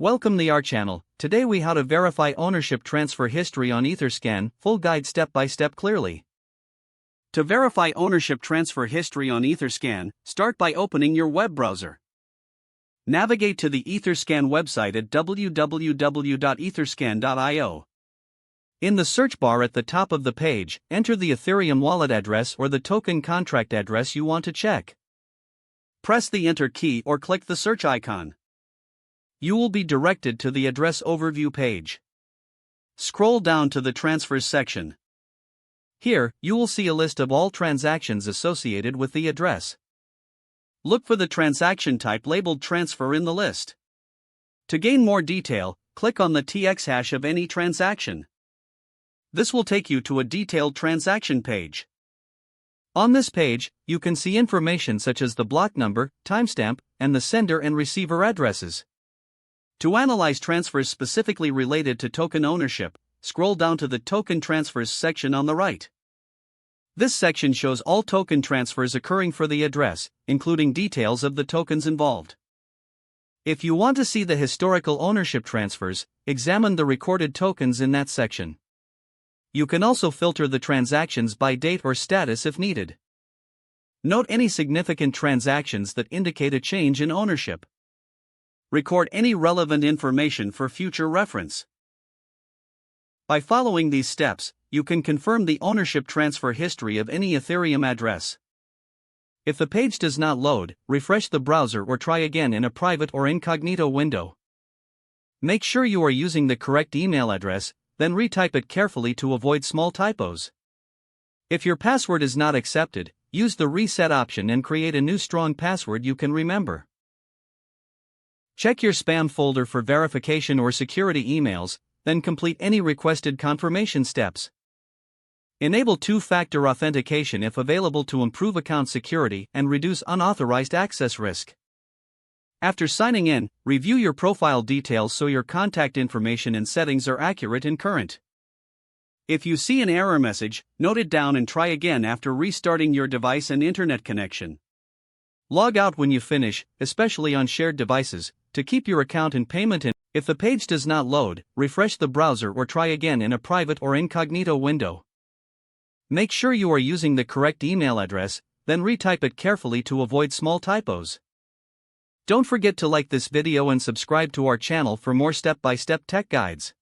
Welcome to our channel. Today we how to verify ownership transfer history on Etherscan, full guide step by step clearly. To verify ownership transfer history on Etherscan, start by opening your web browser. Navigate to the Etherscan website at www.etherscan.io. In the search bar at the top of the page, enter the Ethereum wallet address or the token contract address you want to check. Press the Enter key or click the search icon. You will be directed to the address overview page. Scroll down to the transfers section. Here, you will see a list of all transactions associated with the address. Look for the transaction type labeled transfer in the list. To gain more detail, click on the TX hash of any transaction. This will take you to a detailed transaction page. On this page, you can see information such as the block number, timestamp, and the sender and receiver addresses. To analyze transfers specifically related to token ownership, scroll down to the Token Transfers section on the right. This section shows all token transfers occurring for the address, including details of the tokens involved. If you want to see the historical ownership transfers, examine the recorded tokens in that section. You can also filter the transactions by date or status if needed. Note any significant transactions that indicate a change in ownership. Record any relevant information for future reference. By following these steps, you can confirm the ownership transfer history of any Ethereum address. If the page does not load, refresh the browser or try again in a private or incognito window. Make sure you are using the correct email address, then retype it carefully to avoid small typos. If your password is not accepted, use the reset option and create a new strong password you can remember. Check your spam folder for verification or security emails, then complete any requested confirmation steps. Enable two-factor authentication if available to improve account security and reduce unauthorized access risk. After signing in, review your profile details so your contact information and settings are accurate and current. If you see an error message, note it down and try again after restarting your device and internet connection. Log out when you finish, especially on shared devices, to keep your account in payment. If the page does not load, refresh the browser or try again in a private or incognito window. Make sure you are using the correct email address, then retype it carefully to avoid small typos. Don't forget to like this video and subscribe to our channel for more step-by-step tech guides.